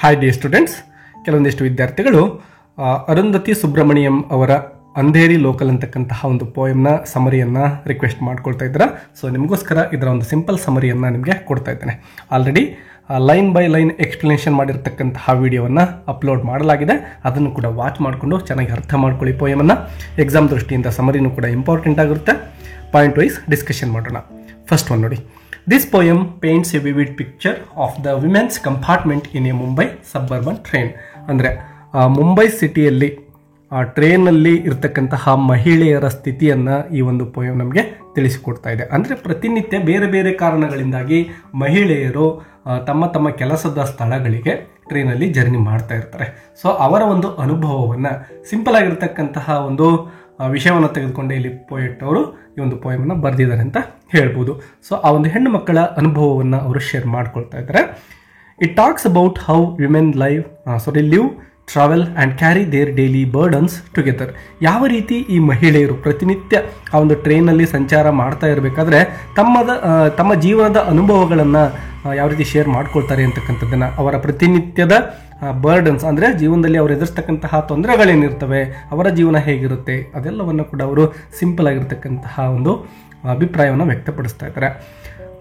Hi D students, ಕೆಲವೊಂದಿಷ್ಟು ವಿದ್ಯಾರ್ಥಿಗಳು ಅರುಂಧತಿ ಸುಬ್ರಹ್ಮಣ್ಯಂ ಅವರ ಅಂಧೇರಿ ಲೋಕಲ್ ಅಂತಕ್ಕಂತಹ ಒಂದು ಪೋಯಮ್ನ ಸಮರಿಯನ್ನು ರಿಕ್ವೆಸ್ಟ್ ಮಾಡ್ಕೊಳ್ತಾ ಇದ್ದೀರಾ. ಸೊ ನಿಮಗೋಸ್ಕರ ಇದರ ಒಂದು ಸಿಂಪಲ್ ಸಮರಿಯನ್ನು ನಿಮಗೆ ಕೊಡ್ತಾ ಇದ್ದೇನೆ. Already line by line explanation ಮಾಡಿರ್ತಕ್ಕಂತಹ ವಿಡಿಯೋವನ್ನು ಅಪ್ಲೋಡ್ ಮಾಡಲಾಗಿದೆ. ಅದನ್ನು ಕೂಡ ವಾಚ್ ಮಾಡಿಕೊಂಡು ಚೆನ್ನಾಗಿ ಅರ್ಥ ಮಾಡ್ಕೊಳ್ಳಿ. ಪೋಯಮನ್ನು ಎಕ್ಸಾಮ್ ದೃಷ್ಟಿಯಿಂದ ಸಮರಿನೂ ಕೂಡ ಇಂಪಾರ್ಟೆಂಟ್ ಆಗಿರುತ್ತೆ. ಪಾಯಿಂಟ್ ವೈಸ್ ಡಿಸ್ಕಷನ್ ಮಾಡೋಣ. ಫಸ್ಟ್ ಒನ್ ನೋಡಿ. This poem paints a vivid picture of the women's compartment in a Mumbai suburban train. ಅಂದರೆ ಮುಂಬೈ ಸಿಟಿಯಲ್ಲಿ ಟ್ರೈನಲ್ಲಿ ಇರ್ತಕ್ಕಂತಹ ಮಹಿಳೆಯರ ಸ್ಥಿತಿಯನ್ನು ಈ ಒಂದು ಪೋಯಮ್ ನಮಗೆ ತಿಳಿಸಿಕೊಡ್ತಾ ಇದೆ. ಅಂದರೆ ಪ್ರತಿನಿತ್ಯ ಬೇರೆ ಬೇರೆ ಕಾರಣಗಳಿಂದಾಗಿ ಮಹಿಳೆಯರು ತಮ್ಮ ತಮ್ಮ ಕೆಲಸದ ಸ್ಥಳಗಳಿಗೆ ಟ್ರೈನಲ್ಲಿ ಜರ್ನಿ ಮಾಡ್ತಾ ಇರ್ತಾರೆ. ಸೊ ಅವರ ಒಂದು ಅನುಭವವನ್ನು ಸಿಂಪಲ್ ಆಗಿರ್ತಕ್ಕಂತಹ ಒಂದು ವಿಷಯವನ್ನು ತೆಗೆದುಕೊಂಡೆ ಇಲ್ಲಿ ಪೋಯೆಟ್ ಅವರು ಈ ಒಂದು ಪೋಯಮನ್ನು ಬರೆದಿದ್ದಾರೆ ಅಂತ ಹೇಳ್ಬೋದು. ಸೊ ಆ ಒಂದು ಹೆಣ್ಣು ಮಕ್ಕಳ ಅನುಭವವನ್ನು ಅವರು ಶೇರ್ ಮಾಡ್ಕೊಳ್ತಾ ಇದ್ದಾರೆ. It talks about how women live, travel and carry their daily burdens together. ಯಾವ ರೀತಿ ಈ ಮಹಿಳೆಯರು ಪ್ರತಿನಿತ್ಯ ಆ ಒಂದು ಟ್ರೈನಲ್ಲಿ ಸಂಚಾರ ಮಾಡ್ತಾ ಇರಬೇಕಾದ್ರೆ ತಮ್ಮ ಜೀವನದ ಅನುಭವಗಳನ್ನು ಯಾವ ರೀತಿ ಶೇರ್ ಮಾಡ್ಕೊಳ್ತಾರೆ ಅಂತಕ್ಕಂಥದ್ದನ್ನು, ಅವರ ಪ್ರತಿನಿತ್ಯದ ಬರ್ಡನ್ಸ್ ಅಂದರೆ ಜೀವನದಲ್ಲಿ ಅವರು ಎದುರಿಸ್ತಕ್ಕಂತಹ ತೊಂದರೆಗಳೇನಿರ್ತವೆ, ಅವರ ಜೀವನ ಹೇಗಿರುತ್ತೆ, ಅದೆಲ್ಲವನ್ನು ಕೂಡ ಅವರು ಸಿಂಪಲ್ ಆಗಿರ್ತಕ್ಕಂತಹ ಒಂದು ಅಭಿಪ್ರಾಯವನ್ನು ವ್ಯಕ್ತಪಡಿಸ್ತಾ ಇದ್ದಾರೆ.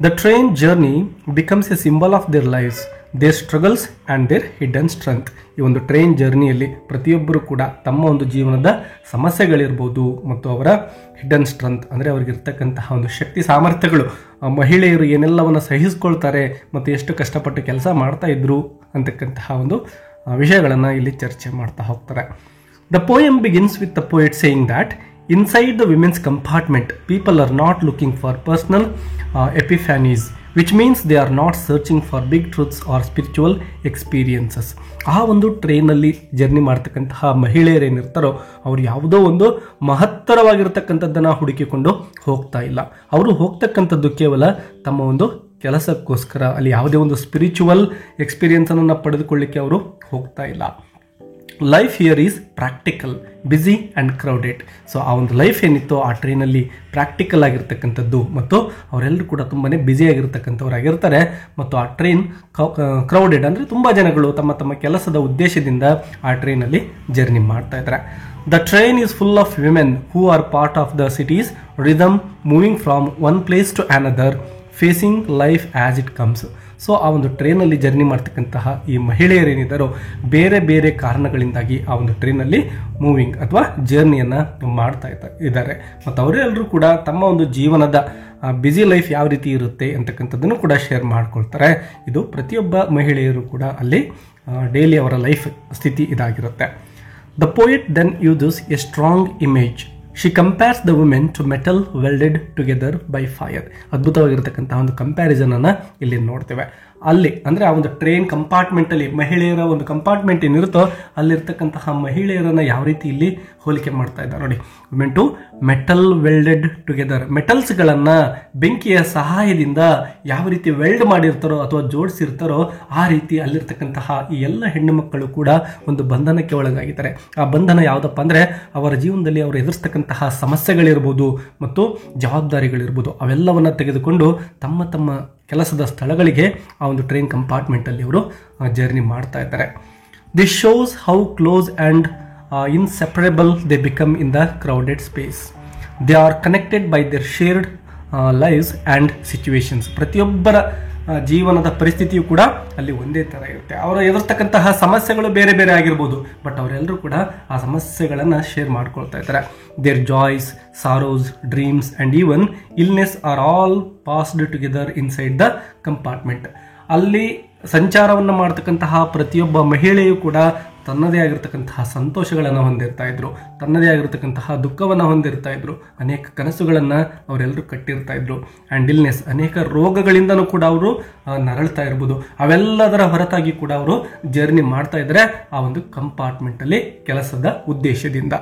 The train journey becomes a symbol of their lives, their struggles and their hidden strength. ಈ ಒಂದು ಟ್ರೈನ್ ಜರ್ನಿಯಲ್ಲಿ ಪ್ರತಿಯೊಬ್ಬರು ಕೂಡ ತಮ್ಮ ಒಂದು ಜೀವನದ ಸಮಸ್ಯೆಗಳಿರ್ಬೋದು ಮತ್ತು ಅವರ ಹಿಡನ್ ಸ್ಟ್ರೆಂತ್ ಅಂದರೆ ಅವರಿಗಿರ್ತಕ್ಕಂತಹ ಒಂದು ಶಕ್ತಿ ಸಾಮರ್ಥ್ಯಗಳು, ಮಹಿಳೆಯರು ಏನೆಲ್ಲವನ್ನು ಸಹಿಸ್ಕೊಳ್ತಾರೆ ಮತ್ತು ಎಷ್ಟು ಕಷ್ಟಪಟ್ಟು ಕೆಲಸ ಮಾಡ್ತಾ ಇದ್ರು ಅಂತಕ್ಕಂತಹ ಒಂದು ವಿಷಯಗಳನ್ನು ಇಲ್ಲಿ ಚರ್ಚೆ ಮಾಡ್ತಾ ಹೋಗ್ತಾರೆ. The poem begins with the poet saying that inside the women's compartment, people are not looking for personal epiphanies, which means they are not searching for big truths or spiritual experiences. ಆ ಒಂದು ಟ್ರೈನಲ್ಲಿ journey ಮಾಡ್ತಕ್ಕಂತಹ ಮಹಿಳೆಯರೇನಿರ್ತಾರೋ ಅವರು ಯಾವುದೋ ಒಂದು ಮಹತ್ತರವಾಗಿರ್ತಕ್ಕಂಥದ್ದನ್ನು ಹುಡುಕಿಕೊಂಡು ಹೋಗ್ತಾ ಇಲ್ಲ. ಅವರು ಹೋಗ್ತಕ್ಕಂಥದ್ದು ಕೇವಲ ತಮ್ಮ ಒಂದು ಕೆಲಸಕ್ಕೋಸ್ಕರ. ಅಲ್ಲಿ ಯಾವುದೇ ಒಂದು ಸ್ಪಿರಿಚುವಲ್ ಎಕ್ಸ್ಪೀರಿಯನ್ಸನ್ನು ಪಡೆದುಕೊಳ್ಳಿಕ್ಕೆ ಅವರು ಹೋಗ್ತಾ ಇಲ್ಲ. Life here is practical, busy and crowded. So ಆ ಒಂದು ಲೈಫ್ ಏನಿತ್ತು ಆ ಟ್ರೈನಲ್ಲಿ ಪ್ರಾಕ್ಟಿಕಲ್ ಆಗಿರ್ತಕ್ಕಂಥದ್ದು ಮತ್ತು ಅವರೆಲ್ಲರೂ ಕೂಡ ತುಂಬಾ ಬ್ಯುಸಿಯಾಗಿರ್ತಕ್ಕಂಥವ್ರಾಗಿರ್ತಾರೆ. ಮತ್ತು ಆ ಟ್ರೈನ್ ಕ್ರೌಡೆಡ್ ಅಂದರೆ ತುಂಬ ಜನಗಳು ತಮ್ಮ ತಮ್ಮ ಕೆಲಸದ ಉದ್ದೇಶದಿಂದ ಆ ಟ್ರೈನಲ್ಲಿ ಜರ್ನಿ ಮಾಡ್ತಾ ಇದ್ದಾರೆ. The train is full of women who are part of the city's rhythm, moving from one place to another, facing life as it comes. So ಆ ಒಂದು ಟ್ರೈನಲ್ಲಿ ಜರ್ನಿ ಮಾಡ್ತಕ್ಕಂತಹ ಈ ಮಹಿಳೆಯರೇನಿದ್ದಾರೋ ಬೇರೆ ಬೇರೆ ಕಾರಣಗಳಿಂದಾಗಿ ಆ ಒಂದು ಟ್ರೈನಲ್ಲಿ ಮೂವಿಂಗ್ ಅಥವಾ ಜರ್ನಿಯನ್ನು ಮಾಡ್ತಾ ಇದ್ದಾರೆ. ಮತ್ತು ಅವರೆಲ್ಲರೂ ಕೂಡ ತಮ್ಮ ಒಂದು ಜೀವನದ ಬ್ಯುಸಿ ಲೈಫ್ ಯಾವ ರೀತಿ ಇರುತ್ತೆ ಅಂತಕ್ಕಂಥದ್ದನ್ನು ಕೂಡ ಶೇರ್ ಮಾಡ್ಕೊಳ್ತಾರೆ. ಇದು ಪ್ರತಿಯೊಬ್ಬ ಮಹಿಳೆಯರು ಕೂಡ ಅಲ್ಲಿ ಡೈಲಿ ಅವರ ಲೈಫ್ ಸ್ಥಿತಿ ಇದಾಗಿರುತ್ತೆ. The poet then uses a strong image. She compares the women to metal welded together by fire. ಅದ್ಭುತವಾಗಿರ್ತಕ್ಕಂತಹ ಒಂದು ಕಂಪ್ಯಾರಿಸನನ್ನು ಇಲ್ಲಿ ನೋಡ್ತೇವೆ. ಅಲ್ಲಿ ಅಂದರೆ ಆ ಒಂದು ಟ್ರೈನ್ ಕಂಪಾರ್ಟ್ಮೆಂಟಲ್ಲಿ ಮಹಿಳೆಯರ ಒಂದು ಕಂಪಾರ್ಟ್ಮೆಂಟ್ ಏನಿರುತ್ತೋ ಅಲ್ಲಿರ್ತಕ್ಕಂತಹ ಮಹಿಳೆಯರನ್ನು ಯಾವ ರೀತಿ ಇಲ್ಲಿ ಹೋಲಿಕೆ ಮಾಡ್ತಾ ಇದ್ದಾರೆ ನೋಡಿ. Women to metal welded together. ಮೆಟಲ್ಸ್ಗಳನ್ನು ಬೆಂಕಿಯ ಸಹಾಯದಿಂದ ಯಾವ ರೀತಿ ವೆಲ್ಡ್ ಮಾಡಿರ್ತಾರೋ ಅಥವಾ ಜೋಡಿಸಿರ್ತಾರೋ ಆ ರೀತಿ ಅಲ್ಲಿರ್ತಕ್ಕಂತಹ ಈ ಎಲ್ಲ ಹೆಣ್ಣು ಮಕ್ಕಳು ಕೂಡ ಒಂದು ಬಂಧನಕ್ಕೆ ಒಳಗಾಗಿದ್ದಾರೆ. ಆ ಬಂಧನ ಯಾವುದಪ್ಪ ಅಂದರೆ ಅವರ ಜೀವನದಲ್ಲಿ ಅವರು ಎದುರಿಸ್ತಕ್ಕಂತಹ ಸಮಸ್ಯೆಗಳಿರ್ಬೋದು ಮತ್ತು ಜವಾಬ್ದಾರಿಗಳಿರ್ಬೋದು ಅವೆಲ್ಲವನ್ನು ತೆಗೆದುಕೊಂಡು ತಮ್ಮ ತಮ್ಮ ಕೆಲಸದ ಸ್ಥಳಗಳಿಗೆ ಆ ಒಂದು ಟ್ರೈನ್ ಕಂಪಾರ್ಟ್ಮೆಂಟಲ್ಲಿ ಅವರು ಜರ್ನಿ ಮಾಡ್ತಾ ಇದ್ದಾರೆ. This shows how close and inseparable they become in the crowded space. They are connected by their shared lives and situations. ಪ್ರತಿಯೊಬ್ಬರ ಜೀವನದ ಪರಿಸ್ಥಿತಿಯು ಕೂಡ ಅಲ್ಲಿ ಒಂದೇ ಥರ ಇರುತ್ತೆ. ಅವರು ಎದುರಿಸ್ತಕ್ಕಂತಹ ಸಮಸ್ಯೆಗಳು ಬೇರೆ ಬೇರೆ ಆಗಿರ್ಬೋದು, ಬಟ್ ಅವರೆಲ್ಲರೂ ಕೂಡ ಆ ಸಮಸ್ಯೆಗಳನ್ನು ಶೇರ್ ಮಾಡ್ಕೊಳ್ತಾ ಇದ್ದಾರೆ. Their joys, sorrows, dreams and even illness are all passed together inside the compartment. ಅಲ್ಲಿ ಸಂಚಾರವನ್ನು ಮಾಡ್ತಕ್ಕಂತಹ ಪ್ರತಿಯೊಬ್ಬ ಮಹಿಳೆಯು ಕೂಡ ತನ್ನದೇ ಆಗಿರ್ತಕ್ಕಂತಹ ಸಂತೋಷಗಳನ್ನು ಹೊಂದಿರ್ತಾ ಇದ್ರು, ತನ್ನದೇ ಆಗಿರ್ತಕ್ಕಂತಹ ದುಃಖವನ್ನು ಹೊಂದಿರ್ತಾ ಇದ್ರು, ಅನೇಕ ಕನಸುಗಳನ್ನು ಅವರೆಲ್ಲರೂ ಕಟ್ಟಿರ್ತಾ ಇದ್ರು. ಆ್ಯಂಡ್ ಇಲ್ನೆಸ್, ಅನೇಕ ರೋಗಗಳಿಂದನೂ ಕೂಡ ಅವರು ನರಳ್ತಾ ಇರ್ಬೋದು. ಅವೆಲ್ಲದರ ಹೊರತಾಗಿ ಕೂಡ ಅವರು ಜರ್ನಿ ಮಾಡ್ತಾ ಇದ್ದಾರೆ ಆ ಒಂದು ಕಂಪಾರ್ಟ್ಮೆಂಟಲ್ಲಿ ಕೆಲಸದ ಉದ್ದೇಶದಿಂದ.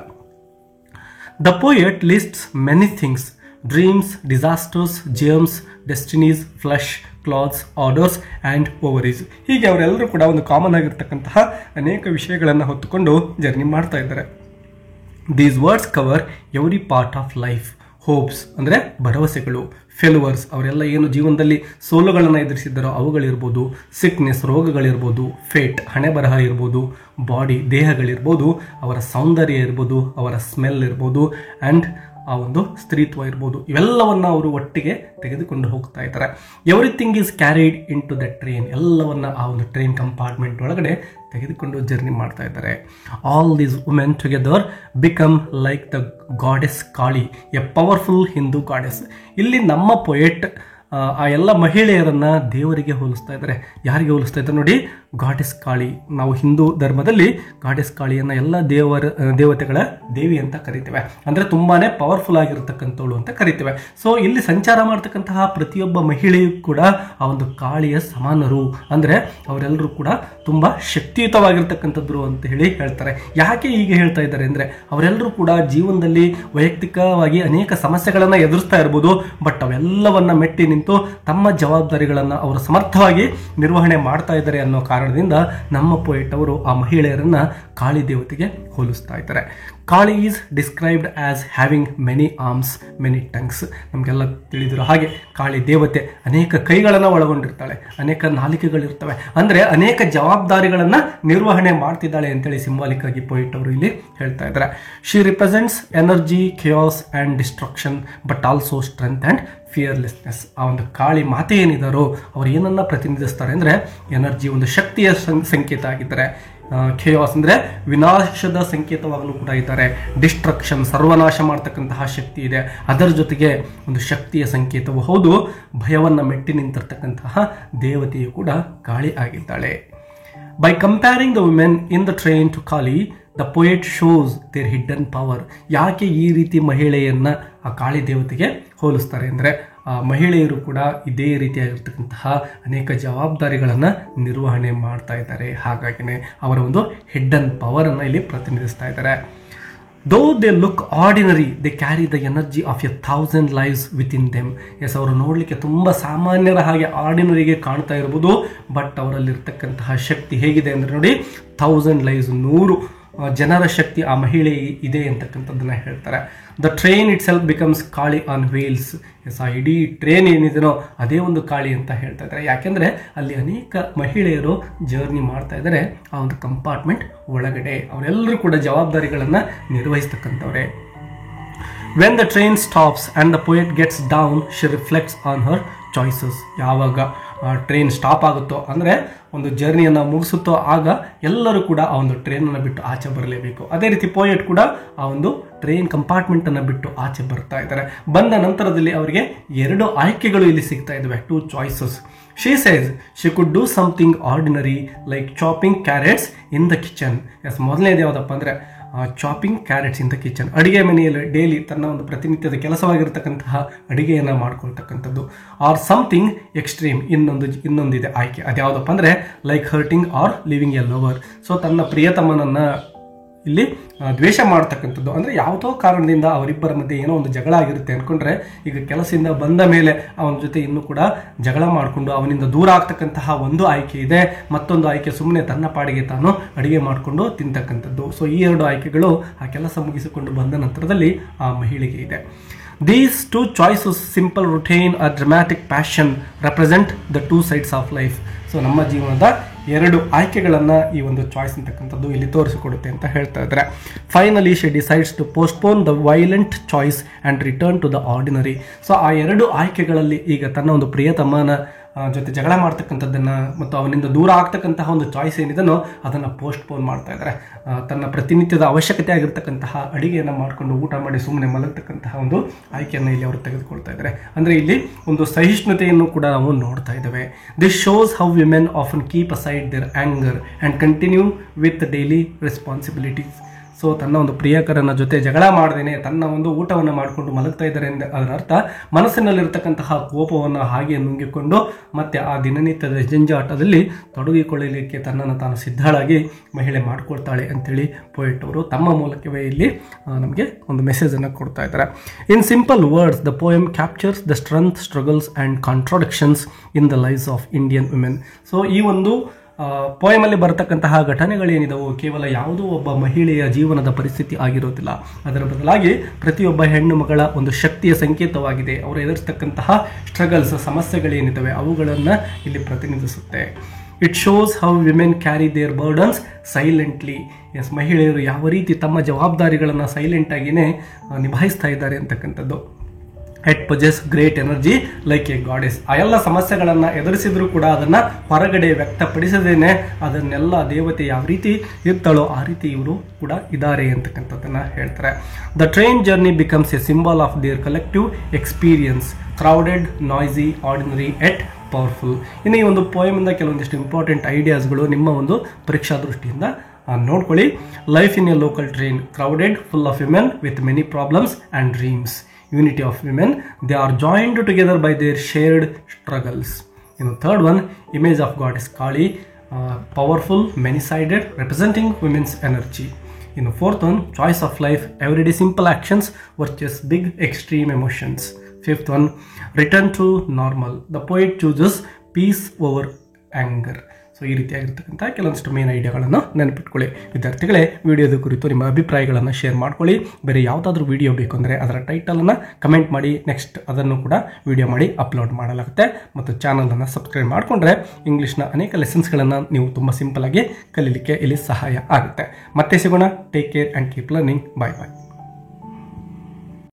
The poet lists many things: dreams, disasters, gems, destinies, flush, clothes, orders and ovaries. ಹೀಗೆ ಅವರೆಲ್ಲರೂ ಕೂಡ ಒಂದು ಕಾಮನ್ ಆಗಿರ್ತಕ್ಕಂತಹ ಅನೇಕ ವಿಷಯಗಳನ್ನು ಹೊತ್ತುಕೊಂಡು ಜರ್ನಿ ಮಾಡ್ತಾ ಇದ್ದಾರೆ. These words cover every part of life. Hopes ಅಂದರೆ ಭರವಸೆಗಳು, ಫೇಲ್ಯೂರ್ಸ್ ಅವರೆಲ್ಲ ಏನು ಜೀವನದಲ್ಲಿ ಸೋಲುಗಳನ್ನು ಎದುರಿಸಿದ್ದಾರೋ ಅವುಗಳಿರ್ಬೋದು, ಸಿಕ್ನೆಸ್ ರೋಗಗಳಿರ್ಬೋದು, ಫೇಟ್ ಹಣೆ ಬರಹ ಇರ್ಬೋದು, ಬಾಡಿ ದೇಹಗಳಿರ್ಬೋದು, ಅವರ ಸೌಂದರ್ಯ ಇರ್ಬೋದು, ಅವರ ಸ್ಮೆಲ್ ಇರ್ಬೋದು, ಆ್ಯಂಡ್ ಆ ಒಂದು ಸ್ತ್ರೀತ್ವ ಇರ್ಬೋದು, ಇವೆಲ್ಲವನ್ನು ಅವರು ಒಟ್ಟಿಗೆ ತೆಗೆದುಕೊಂಡು ಹೋಗ್ತಾ ಇದ್ದಾರೆ. Everything is carried into the train, ಎಲ್ಲವನ್ನ ಆ ಒಂದು ಟ್ರೈನ್ ಕಂಪಾರ್ಟ್ಮೆಂಟ್ ಒಳಗಡೆ ತೆಗೆದುಕೊಂಡು ಜರ್ನಿ ಮಾಡ್ತಾ ಇದ್ದಾರೆ. All these women together become like the goddess Kali, A powerful Hindu goddess. ಇಲ್ಲಿ ನಮ್ಮ ಪೊಯೆಟ್ ಆ ಎಲ್ಲ ಮಹಿಳೆಯರನ್ನ ದೇವರಿಗೆ ಹೋಲಿಸ್ತಾ ಇದ್ದಾರೆ. ಯಾರಿಗೆ ಹೋಲಿಸ್ತಾ ಇದ್ದಾರೆ ನೋಡಿ, ಗಾಡೆಸ್ ಕಾಳಿ. ನಾವು ಹಿಂದೂ ಧರ್ಮದಲ್ಲಿ ಗಾಡೆಸ್ ಕಾಳಿಯನ್ನು ಎಲ್ಲ ದೇವತೆಗಳ ದೇವಿ ಅಂತ ಕರಿತೇವೆ, ಅಂದರೆ ತುಂಬಾನೇ ಪವರ್ಫುಲ್ ಆಗಿರತಕ್ಕಂಥವಳು ಅಂತ ಕರಿತೇವೆ. ಸೊ ಇಲ್ಲಿ ಸಂಚಾರ ಮಾಡ್ತಕ್ಕಂತಹ ಪ್ರತಿಯೊಬ್ಬ ಮಹಿಳೆಯೂ ಕೂಡ ಆ ಒಂದು ಕಾಳಿಯ ಸಮಾನರು, ಅಂದರೆ ಅವರೆಲ್ಲರೂ ಕೂಡ ತುಂಬಾ ಶಕ್ತಿಯುತವಾಗಿರ್ತಕ್ಕಂಥದ್ರು ಅಂತ ಹೇಳಿ ಹೇಳ್ತಾರೆ. ಯಾಕೆ ಹೀಗೆ ಹೇಳ್ತಾ ಇದ್ದಾರೆ ಅಂದರೆ, ಅವರೆಲ್ಲರೂ ಕೂಡ ಜೀವನದಲ್ಲಿ ವೈಯಕ್ತಿಕವಾಗಿ ಅನೇಕ ಸಮಸ್ಯೆಗಳನ್ನು ಎದುರಿಸ್ತಾ ಇರ್ಬೋದು, ಬಟ್ ಅವೆಲ್ಲವನ್ನ ಮೆಟ್ಟಿ ನಿಂತು ತಮ್ಮ ಜವಾಬ್ದಾರಿಗಳನ್ನು ಅವರು ಸಮರ್ಥವಾಗಿ ನಿರ್ವಹಣೆ ಮಾಡ್ತಾ ಇದ್ದಾರೆ ಅನ್ನೋ ಕಾರಣದಿಂದ ನಮ್ಮ ಪೊಯೆಟ್ ಅವರು ಆ ಮಹಿಳೆಯರನ್ನ ಕಾಳಿ ದೇವತೆಗೆ ಹೋಲಿಸ್ತಾ ಇದ್ದಾರೆ. Kali is described as having many arms many tongues. ನಮಗೆಲ್ಲ ತಿಳಿದಿರೋ ಹಾಗೆ ಕಾಳಿ ದೇವತೆ ಅನೇಕ ಕೈಗಳನ್ನು ಒಳಗೊಂಡಿರ್ತಾಳೆ, ಅನೇಕ ನಾಲಿಕೆಗಳಿರ್ತವೆ, ಅಂದರೆ ಅನೇಕ ಜವಾಬ್ದಾರಿಗಳನ್ನು ನಿರ್ವಹಣೆ ಮಾಡ್ತಿದ್ದಾಳೆ ಅಂತೇಳಿ ಸಿಂಬಾಲಿಕ್ ಆಗಿ ಪೊಯಿಟ್ ಅವರು ಇಲ್ಲಿ ಹೇಳ್ತಾ ಇದ್ದಾರೆ. She represents energy, chaos and destruction, but also strength and fearlessness. ಆ ಒಂದು ಕಾಳಿ ಮಾತೆ ಏನಿದಾರೋ ಅವ್ರು ಏನನ್ನ ಪ್ರತಿನಿಧಿಸ್ತಾರೆ ಅಂದರೆ ಎನರ್ಜಿ, ಒಂದು ಶಕ್ತಿಯ ಸಂಕೇತ ಆಗಿದ್ದಾರೆ. ಖೇಯಾಸ್ ಅಂದರೆ ವಿನಾಶದ ಸಂಕೇತವಾಗಲು ಕೂಡ ಇದ್ದಾರೆ. ಡಿಸ್ಟ್ರಕ್ಷನ್, ಸರ್ವನಾಶ ಮಾಡ್ತಕ್ಕಂತಹ ಶಕ್ತಿ ಇದೆ. ಅದರ ಜೊತೆಗೆ ಒಂದು ಶಕ್ತಿಯ ಸಂಕೇತವು ಹೌದು. ಭಯವನ್ನು ಮೆಟ್ಟಿ ನಿಂತಿರ್ತಕ್ಕಂತಹ ದೇವತೆಯು ಕೂಡ ಕಾಳಿ ಆಗಿದ್ದಾಳೆ. By comparing the women in the train to Kali, the poet shows their hidden power. ಯಾಕೆ ಈ ರೀತಿ ಮಹಿಳೆಯನ್ನ ಆ ಕಾಳಿ ದೇವತೆಗೆ ಹೋಲಿಸ್ತಾರೆ ಅಂದರೆ, ಆ ಮಹಿಳೆಯರು ಕೂಡ ಇದೇ ರೀತಿಯಾಗಿರ್ತಕ್ಕಂತಹ ಅನೇಕ ಜವಾಬ್ದಾರಿಗಳನ್ನು ನಿರ್ವಹಣೆ ಮಾಡ್ತಾ ಇದ್ದಾರೆ. ಹಾಗಾಗಿನೇ ಅವರ ಒಂದು ಹಿಡ್ಡನ್ ಪವರನ್ನು ಇಲ್ಲಿ ಪ್ರತಿನಿಧಿಸ್ತಾ ಇದ್ದಾರೆ. Though they look ordinary, they carry the energy of 1,000 lives within them. Yes, ಅವರು ನೋಡಲಿಕ್ಕೆ ತುಂಬ ಸಾಮಾನ್ಯರ ಹಾಗೆ ಆರ್ಡಿನರಿಗೆ ಕಾಣ್ತಾ ಇರ್ಬೋದು, ಬಟ್ ಅವರಲ್ಲಿರ್ತಕ್ಕಂತಹ ಶಕ್ತಿ ಹೇಗಿದೆ ಅಂದರೆ ನೋಡಿ, 1000 lives 100 ಜನರ ಶಕ್ತಿ ಆ ಮಹಿಳೆ ಇದೆ ಅಂತಕ್ಕಂಥದ್ದನ್ನ ಹೇಳ್ತಾರೆ. The train itself becomes Kali on wheels. Yes, ಆ ಇಡೀ ಟ್ರೈನ್ ಏನಿದೆನೋ ಅದೇ ಒಂದು ಕಾಳಿ ಅಂತ ಹೇಳ್ತಾ ಇದ್ದಾರೆ. ಯಾಕೆಂದರೆ ಅಲ್ಲಿ ಅನೇಕ ಮಹಿಳೆಯರು ಜರ್ನಿ ಮಾಡ್ತಾ ಇದ್ದಾರೆ ಆ ಒಂದು ಕಂಪಾರ್ಟ್ಮೆಂಟ್ ಒಳಗಡೆ. ಅವರೆಲ್ಲರೂ ಕೂಡ ಜವಾಬ್ದಾರಿಗಳನ್ನು ನಿರ್ವಹಿಸ್ತಕ್ಕಂಥವ್ರೆ. When the train stops and the poet gets down, she reflects on her choices. ಯಾವಾಗ ಟ್ರೈನ್ ಸ್ಟಾಪ್ ಆಗುತ್ತೋ ಅಂದರೆ ಒಂದು ಜರ್ನಿಯನ್ನು ಮುಗಿಸುತ್ತೋ ಆಗ ಎಲ್ಲರೂ ಕೂಡ ಆ ಒಂದು ಟ್ರೈನನ್ನು ಬಿಟ್ಟು ಆಚೆ ಬರಲೇಬೇಕು. ಅದೇ ರೀತಿ ಪೊಯೆಟ್ ಕೂಡ ಆ ಒಂದು ಟ್ರೈನ್ ಕಂಪಾರ್ಟ್ಮೆಂಟನ್ನು ಬಿಟ್ಟು ಆಚೆ ಬರ್ತಾ ಇದ್ದಾರೆ. ಬಂದ ನಂತರದಲ್ಲಿ ಅವರಿಗೆ 2 ಆಯ್ಕೆಗಳು ಇಲ್ಲಿ ಸಿಗ್ತಾ ಇದ್ದಾವೆ, 2 choices. She says she could do something ordinary like chopping carrots in the kitchen. Yes, ಮೊದಲನೇದು ಯಾವುದಪ್ಪ ಅಂದರೆ chopping carrots in the kitchen. ಅಡುಗೆ ಮನೆಯಲ್ಲಿ ಡೈಲಿ ತನ್ನ ಒಂದು ಪ್ರತಿನಿತ್ಯದ ಕೆಲಸವಾಗಿರ್ತಕ್ಕಂತಹ ಅಡುಗೆಯನ್ನು ಮಾಡ್ಕೊಳ್ತಕ್ಕಂಥದ್ದು. ಆರ್ ಸಮಥಿಂಗ್ ಎಕ್ಸ್ಟ್ರೀಮ್, ಇನ್ನೊಂದಿದೆ ಆಯ್ಕೆ. ಅದ್ಯಾವುದಪ್ಪ ಅಂದರೆ like hurting are living A lover. So ತನ್ನ ಪ್ರಿಯತಮನನ್ನು ಇಲ್ಲಿ ದ್ವೇಷ ಮಾಡ್ತಕ್ಕಂಥದ್ದು, ಅಂದರೆ ಯಾವುದೋ ಕಾರಣದಿಂದ ಅವರಿಬ್ಬರ ಮಧ್ಯೆ ಏನೋ ಒಂದು ಜಗಳ ಆಗಿರುತ್ತೆ ಅಂದ್ಕೊಂಡ್ರೆ, ಈಗ ಕೆಲಸದಿಂದ ಬಂದ ಮೇಲೆ ಅವನ ಜೊತೆ ಇನ್ನೂ ಕೂಡ ಜಗಳ ಮಾಡಿಕೊಂಡು ಅವನಿಂದ ದೂರ ಆಗ್ತಕ್ಕಂತಹ ಒಂದು ಆಯ್ಕೆ ಇದೆ. ಮತ್ತೊಂದು ಆಯ್ಕೆ ಸುಮ್ಮನೆ ತನ್ನ ಪಾಡಿಗೆ ತಾನು ಅಡುಗೆ ಮಾಡಿಕೊಂಡು ತಿಂತಕ್ಕಂಥದ್ದು. ಸೊ ಈ 2 ಆಯ್ಕೆಗಳು ಆ ಕೆಲಸ ಮುಗಿಸಿಕೊಂಡು ಬಂದ ನಂತರದಲ್ಲಿ ಆ ಮಹಿಳೆಗೆ ಇದೆ. These 2 choices, simple routine or dramatic passion, represent the 2 sides of life. So ನಮ್ಮ ಜೀವನದ 2 ಆಯ್ಕೆಗಳನ್ನು ಈ ಒಂದು ಚಾಯ್ಸ್ ಅಂತಕ್ಕಂಥದ್ದು ಇಲ್ಲಿ ತೋರಿಸಿಕೊಡುತ್ತೆ ಅಂತ ಹೇಳ್ತಾ ಇದ್ದಾರೆ. Finally she decides to postpone the violent choice and return to the ordinary. So ಆ 2 ಆಯ್ಕೆಗಳಲ್ಲಿ ಈಗ ತನ್ನ ಒಂದು ಪ್ರಿಯತಮನ ಜೊತೆ ಜಗಳ ಮಾಡ್ತಕ್ಕಂಥದ್ದನ್ನು ಮತ್ತು ಅವನಿಂದ ದೂರ ಆಗ್ತಕ್ಕಂತಹ ಒಂದು ಚಾಯ್ಸ್ ಏನಿದೆನೋ ಅದನ್ನು ಪೋಸ್ಟ್ಪೋನ್ ಮಾಡ್ತಾ ಇದ್ದಾರೆ. ತನ್ನ ಪ್ರತಿನಿತ್ಯದ ಅವಶ್ಯಕತೆ ಆಗಿರ್ತಕ್ಕಂತಹ ಅಡುಗೆಯನ್ನು ಮಾಡಿಕೊಂಡು ಊಟ ಮಾಡಿ ಸುಮ್ಮನೆ ಮಲಗತಕ್ಕಂತಹ ಒಂದು ಆಯ್ಕೆಯನ್ನು ಇಲ್ಲಿ ಅವರು ತೆಗೆದುಕೊಳ್ತಾ ಇದ್ದಾರೆ. ಅಂದರೆ ಇಲ್ಲಿ ಒಂದು ಸಹಿಷ್ಣುತೆಯನ್ನು ಕೂಡ ನಾವು ನೋಡ್ತಾ ಇದ್ದೇವೆ. This shows how women often keep aside their anger and continue with daily responsibilities. So ತನ್ನ ಒಂದು ಪ್ರಿಯಕರನ ಜೊತೆ ಜಗಳ ಮಾಡದೇನೆ ತನ್ನ ಒಂದು ಊಟವನ್ನು ಮಾಡಿಕೊಂಡು ಮಲಗ್ತಾ ಇದ್ದಾರೆ ಅಂದರೆ ಅದರ ಅರ್ಥ ಮನಸ್ಸಿನಲ್ಲಿರ್ತಕ್ಕಂತಹ ಕೋಪವನ್ನು ಹಾಗೆ ನುಂಗಿಕೊಂಡು ಮತ್ತೆ ಆ ದಿನನಿತ್ಯದ ಜಂಜಾಟದಲ್ಲಿ ತೊಡಗಿಕೊಳ್ಳಲಿಕ್ಕೆ ತನ್ನನ್ನು ತಾನು ಸಿದ್ಧಳಾಗಿ ಮಹಿಳೆ ಮಾಡಿಕೊಳ್ತಾಳೆ ಅಂತೇಳಿ ಪೊಯೆಟ್ ಅವರು ತಮ್ಮ ಮೂಲಕವೇ ಇಲ್ಲಿ ನಮಗೆ ಒಂದು ಮೆಸೇಜನ್ನು ಕೊಡ್ತಾ ಇದ್ದಾರೆ. In simple words, the poem captures the strength, struggles and contradictions in the lives of Indian women. So ಈ ಒಂದು ಪೋಯಮಲ್ಲಿ ಬರತಕ್ಕಂತಹ ಘಟನೆಗಳೇನಿದವು ಕೇವಲ ಯಾವುದೋ ಒಬ್ಬ ಮಹಿಳೆಯ ಜೀವನದ ಪರಿಸ್ಥಿತಿ ಆಗಿರೋದಿಲ್ಲ. ಅದರ ಬದಲಾಗಿ ಪ್ರತಿಯೊಬ್ಬ ಹೆಣ್ಣು ಮಗಳ ಒಂದು ಶಕ್ತಿಯ ಸಂಕೇತವಾಗಿದೆ. ಅವರು ಎದುರಿಸ್ತಕ್ಕಂತಹ ಸ್ಟ್ರಗಲ್ಸ್, ಸಮಸ್ಯೆಗಳೇನಿದ್ದಾವೆ ಅವುಗಳನ್ನು ಇಲ್ಲಿ ಪ್ರತಿನಿಧಿಸುತ್ತೆ. It shows how women carry their burdens silently. Yes, ಮಹಿಳೆಯರು ಯಾವ ರೀತಿ ತಮ್ಮ ಜವಾಬ್ದಾರಿಗಳನ್ನು ಸೈಲೆಂಟಾಗಿಯೇ ನಿಭಾಯಿಸ್ತಾ ಇದ್ದಾರೆ ಅಂತಕ್ಕಂಥದ್ದು. It possess great energy like a goddess. ಆ ಎಲ್ಲ ಸಮಸ್ಯೆಗಳನ್ನು ಎದುರಿಸಿದ್ರು ಕೂಡ ಅದನ್ನು ಹೊರಗಡೆ ವ್ಯಕ್ತಪಡಿಸದೇನೆ ಅದನ್ನೆಲ್ಲ ದೇವತೆ ಯಾವ ರೀತಿ ಇರ್ತಾಳೋ ಆ ರೀತಿ ಇವರು ಕೂಡ ಇದ್ದಾರೆ ಅಂತಕ್ಕಂಥದ್ದನ್ನು ಹೇಳ್ತಾರೆ. The train journey becomes a symbol of there collective experience, crowded, ನಾಯ್ಸಿ, ordinary at powerful. ಇನ್ನು ಈ ಒಂದು ಪೋಯಮಿಂದ ಕೆಲವೊಂದಿಷ್ಟು ಇಂಪಾರ್ಟೆಂಟ್ ಐಡಿಯಾಸ್ಗಳು ನಿಮ್ಮ ಒಂದು ಪರೀಕ್ಷಾ ದೃಷ್ಟಿಯಿಂದ ನೋಡ್ಕೊಳ್ಳಿ. Life in a local train, crowded, full of women with many problems and dreams. Unity of women, they are joined together by their shared struggles. Third one, image of goddess Kali, powerful, many-sided, representing women's energy. Fourth one, choice of life, everyday simple actions versus big extreme emotions. Fifth one, return to normal, the poet chooses peace over anger. So ಈ ರೀತಿಯಾಗಿರ್ತಕ್ಕಂಥ ಕೆಲವೊಂದಿಷ್ಟು main ಐಡಿಯಾಗಳನ್ನು ನೆನಪಿಟ್ಕೊಳ್ಳಿ. ವಿದ್ಯಾರ್ಥಿಗಳೇ, ವಿಡಿಯೋದ ಕುರಿತು ನಿಮ್ಮ ಅಭಿಪ್ರಾಯಗಳನ್ನು share ಮಾಡ್ಕೊಳ್ಳಿ. ಬೇರೆ ಯಾವುದಾದ್ರೂ ವಿಡಿಯೋ ಬೇಕು ಅಂದರೆ ಅದರ ಟೈಟಲನ್ನು ಕಮೆಂಟ್ ಮಾಡಿ, ನೆಕ್ಸ್ಟ್ ಅದನ್ನು ಕೂಡ ವಿಡಿಯೋ ಮಾಡಿ ಅಪ್ಲೋಡ್ ಮಾಡಲಾಗುತ್ತೆ. ಮತ್ತು ಚಾನಲನ್ನು ಸಬ್ಸ್ಕ್ರೈಬ್ ಮಾಡಿಕೊಂಡ್ರೆ ಇಂಗ್ಲೀಷ್ನ ಅನೇಕ ಲೆಸನ್ಸ್ಗಳನ್ನು ನೀವು ತುಂಬ ಸಿಂಪಲ್ ಆಗಿ ಕಲೀಲಿಕ್ಕೆ ಇಲ್ಲಿ ಸಹಾಯ ಆಗುತ್ತೆ. ಮತ್ತೆ ಸಿಗೋಣ. Take care and keep learning. Bye bye.